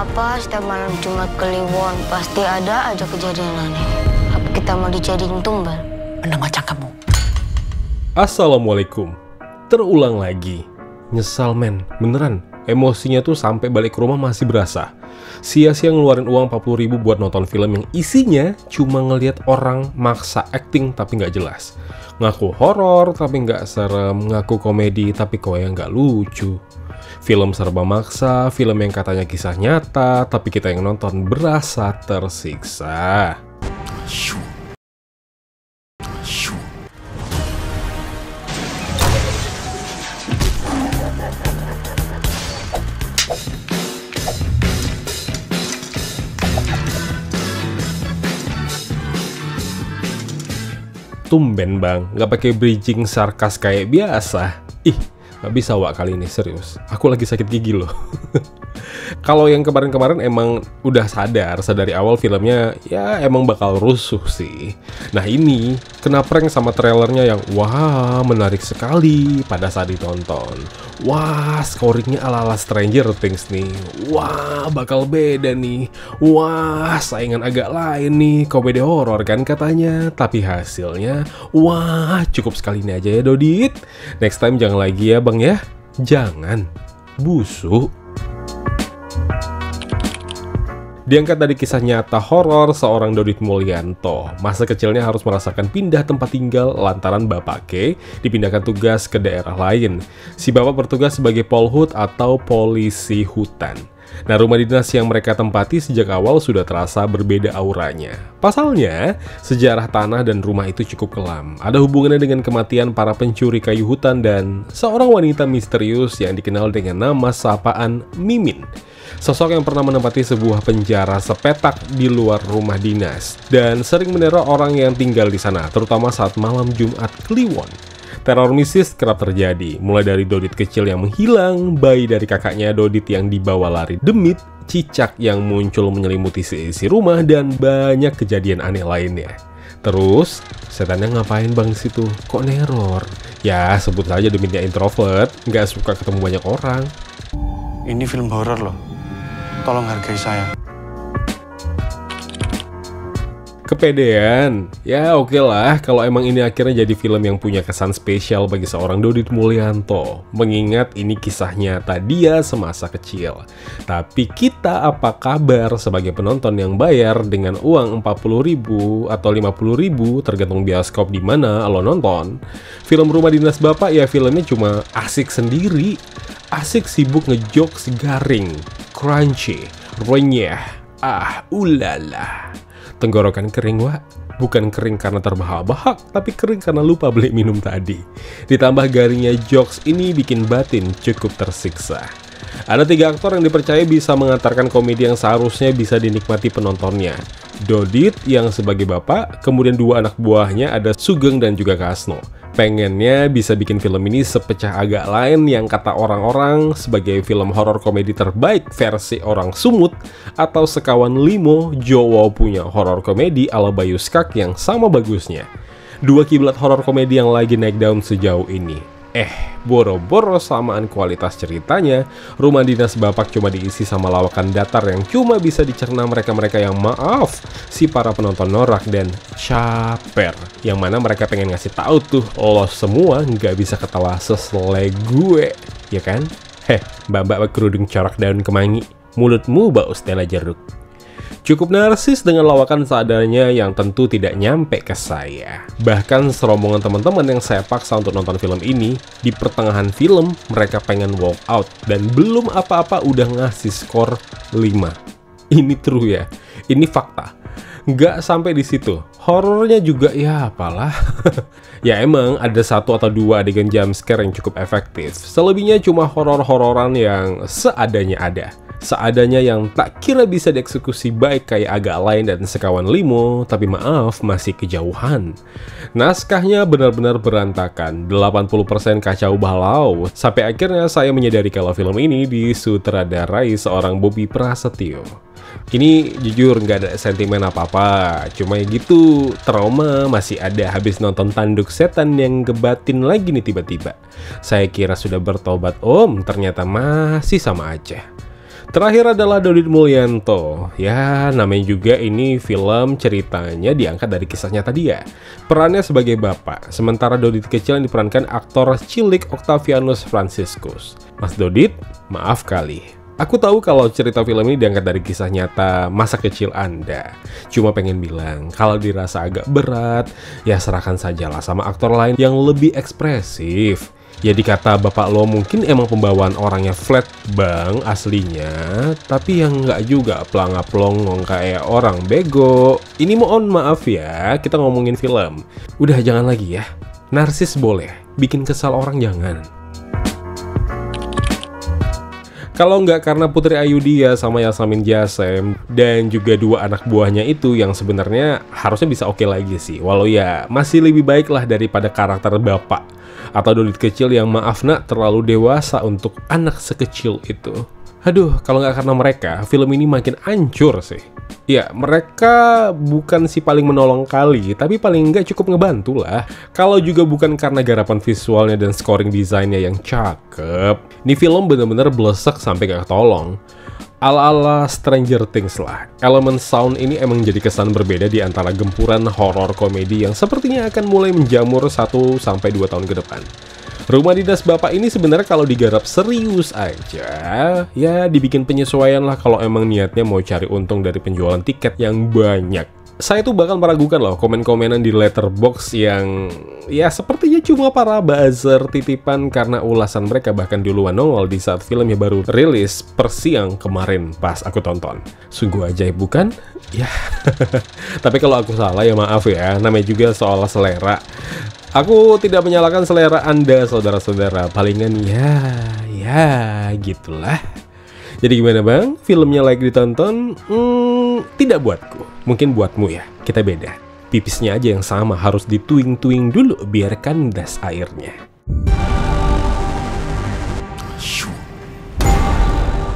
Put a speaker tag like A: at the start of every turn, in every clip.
A: apa setiap malam Jumat Kliwon pasti ada aja kejadian aneh. Apa kita mau dijadiin tumbal?
B: Bener macam kamu.
C: Assalamualaikum. Terulang lagi. Nyesal men, beneran. Emosinya tuh sampai balik ke rumah masih berasa. Sia-sia ngeluarin uang 40.000 buat nonton film yang isinya cuma ngelihat orang maksa acting tapi nggak jelas. Ngaku horor tapi nggak serem, ngaku komedi tapi kok yang nggak lucu. Film serba maksa, film yang katanya kisah nyata, tapi kita yang nonton berasa tersiksa. Tumben bang, nggak pakai bridging sarkas kayak biasa. Ih, nggak bisa wak kali ini, serius. Aku lagi sakit gigi loh. Kalau yang kemarin-kemarin emang udah sadari awal filmnya ya emang bakal rusuh sih. Nah ini kena prank sama trailernya yang wah menarik sekali pada saat ditonton. Wah scoringnya ala-ala Stranger Things nih. Wah bakal beda nih. Wah saingan agak lain nih, komedi horor kan katanya. Tapi hasilnya wah cukup sekali ini aja ya Dodit. Next time jangan lagi ya bang ya. Jangan busuk. Diangkat dari kisah nyata horor seorang Dodit Mulyanto. Masa kecilnya harus merasakan pindah tempat tinggal lantaran Bapak K dipindahkan tugas ke daerah lain. Si bapak bertugas sebagai polhut atau polisi hutan. Nah, rumah dinas yang mereka tempati sejak awal sudah terasa berbeda auranya. Pasalnya, sejarah tanah dan rumah itu cukup kelam. Ada hubungannya dengan kematian para pencuri kayu hutan dan seorang wanita misterius yang dikenal dengan nama sapaan Mimin. Sosok yang pernah menempati sebuah penjara sepetak di luar rumah dinas dan sering meneror orang yang tinggal di sana, terutama saat malam Jumat Kliwon. Teror mistis kerap terjadi, mulai dari Dodit kecil yang menghilang, bayi dari kakaknya Dodit yang dibawa lari demit, cicak yang muncul menyelimuti seisi rumah, dan banyak kejadian aneh lainnya. Terus, setannya ngapain bang situ? Kok neror? Ya, sebut saja Demitnya introvert, nggak suka ketemu banyak orang.
D: Ini film horor loh. Tolong hargai saya.
C: Kepedean, ya oke lah kalau emang ini akhirnya jadi film yang punya kesan spesial bagi seorang Dodit Mulyanto. Mengingat ini kisah nyata dia semasa kecil. Tapi kita apa kabar sebagai penonton yang bayar dengan uang 40.000 atau 50.000 tergantung bioskop di mana lo nonton. Film Rumah Dinas Bapak ya filmnya cuma asik sendiri. Asik sibuk ngejokes garing, crunchy, renyah, ulala. Tenggorokan kering wak, bukan kering karena terbahak-bahak, tapi kering karena lupa beli minum tadi. Ditambah garingnya jokes ini bikin batin cukup tersiksa. Ada 3 aktor yang dipercaya bisa mengantarkan komedi yang seharusnya bisa dinikmati penontonnya. Dodit yang sebagai bapak, kemudian 2 anak buahnya ada Sugeng dan juga Kasno. Pengennya bisa bikin film ini sepecah agak lain yang kata orang-orang sebagai film horor komedi terbaik versi orang sumut atau sekawan limo Jawa punya horor komedi ala Bayu Skak yang sama bagusnya. 2 kiblat horor komedi yang lagi naik daun sejauh ini. Boro-boro samaan kualitas ceritanya, Rumah Dinas Bapak cuma diisi sama lawakan datar yang cuma bisa dicerna mereka-mereka yang maaf, si para penonton norak dan caper, yang mana mereka pengen ngasih tahu tuh lo semua nggak bisa ketawa seselai gue, ya kan? Mbak-mbak kerudung corak daun kemangi, mulutmu bau Stella jeruk. Cukup narsis dengan lawakan seadanya yang tentu tidak nyampe ke saya. Bahkan serombongan teman-teman yang saya paksa untuk nonton film ini, di pertengahan film mereka pengen walk out dan belum apa-apa udah ngasih skor 5. Ini true ya, ini fakta. Nggak sampai di situ, horornya juga ya apalah. Ya emang ada 1 atau 2 adegan jumpscare yang cukup efektif. Selebihnya cuma horor-hororan yang seadanya ada. Seadanya yang tak kira bisa dieksekusi baik kayak agak lain dan sekawan limo, tapi maaf masih kejauhan. Naskahnya benar-benar berantakan, 80% kacau balau, sampai akhirnya saya menyadari kalau film ini disutradarai seorang Bobby Prasetyo. Ini jujur nggak ada sentimen apa-apa, cuma ya gitu, trauma masih ada habis nonton Tanduk Setan yang gebatin lagi nih tiba-tiba. Saya kira sudah bertobat ternyata masih sama aja. Terakhir adalah Dodit Mulyanto. Ya, namanya juga ini film ceritanya diangkat dari kisah nyata dia. Perannya sebagai bapak, sementara Dodit kecil yang diperankan aktor cilik Octavianus Franciscus. Mas Dodit, maaf kali. Aku tahu kalau cerita film ini diangkat dari kisah nyata masa kecil Anda. Cuma pengen bilang, kalau dirasa agak berat, ya serahkan sajalah sama aktor lain yang lebih ekspresif. Ya dikata bapak lo mungkin emang pembawaan orangnya flat bang aslinya, tapi yang nggak juga pelangap-pelongong kayak orang bego. Ini mohon maaf ya, kita ngomongin film. Udah jangan lagi ya, narsis boleh, bikin kesal orang jangan. Kalau nggak karena Putri Ayudhya sama Yasamin Jasem dan juga dua anak buahnya itu yang sebenarnya harusnya bisa oke lagi sih. Walau ya masih lebih baik lah daripada karakter bapak atau Dodit kecil yang maaf nak terlalu dewasa untuk anak sekecil itu. Aduh, kalau nggak karena mereka, film ini makin hancur sih. Ya, mereka bukan si paling menolong kali, tapi paling nggak cukup ngebantu lah. Kalau juga bukan karena garapan visualnya dan scoring desainnya yang cakep, ini film bener-bener blesek sampai nggak ketolong. Ala-ala Stranger Things lah. Elemen sound ini emang jadi kesan berbeda di antara gempuran horor komedi yang sepertinya akan mulai menjamur 1-2 tahun ke depan. Rumah Dinas Bapak ini sebenarnya kalau digarap serius aja, ya dibikin penyesuaian lah kalau emang niatnya mau cari untung dari penjualan tiket yang banyak. Saya tuh bakal meragukan loh komen-komenan di Letterboxd yang ya sepertinya cuma para buzzer titipan karena ulasan mereka bahkan duluan nongol di saat filmnya baru rilis per siang kemarin pas aku tonton. Sungguh ajaib bukan? Ya, tapi kalau aku salah ya maaf ya, namanya juga soal selera. Aku tidak menyalahkan selera Anda saudara-saudara, palingan ya gitulah. Jadi gimana bang? Filmnya like ditonton? Tidak buatku, mungkin buatmu ya, kita beda. Pipisnya aja yang sama, harus dituing-tuing dulu biar kandas airnya.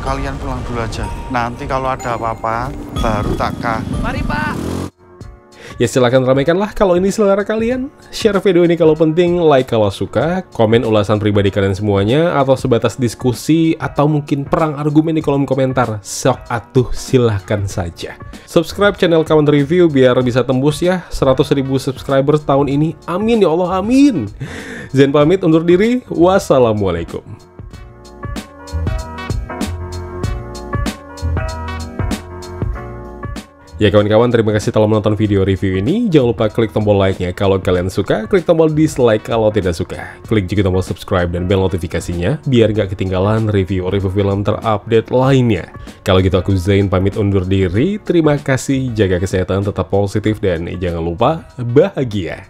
D: Kalian pulang dulu aja. Nanti kalau ada apa-apa, baru tak.
B: Mari pak.
C: Ya silahkan ramaikanlah kalau ini selera kalian. Share video ini kalau penting, like kalau suka, komen ulasan pribadi kalian semuanya, atau sebatas diskusi, atau mungkin perang argumen di kolom komentar. Sok atuh silahkan saja. Subscribe channel Kawan Review biar bisa tembus ya 100.000 subscribers tahun ini. Amin ya Allah, amin. Zen pamit undur diri. Wassalamualaikum. Ya kawan-kawan, terima kasih telah menonton video review ini. Jangan lupa klik tombol like-nya kalau kalian suka, klik tombol dislike kalau tidak suka. Klik juga tombol subscribe dan bell notifikasinya, biar gak ketinggalan review-review film terupdate lainnya. Kalau gitu aku Zain pamit undur diri, terima kasih, jaga kesehatan, tetap positif, dan jangan lupa bahagia.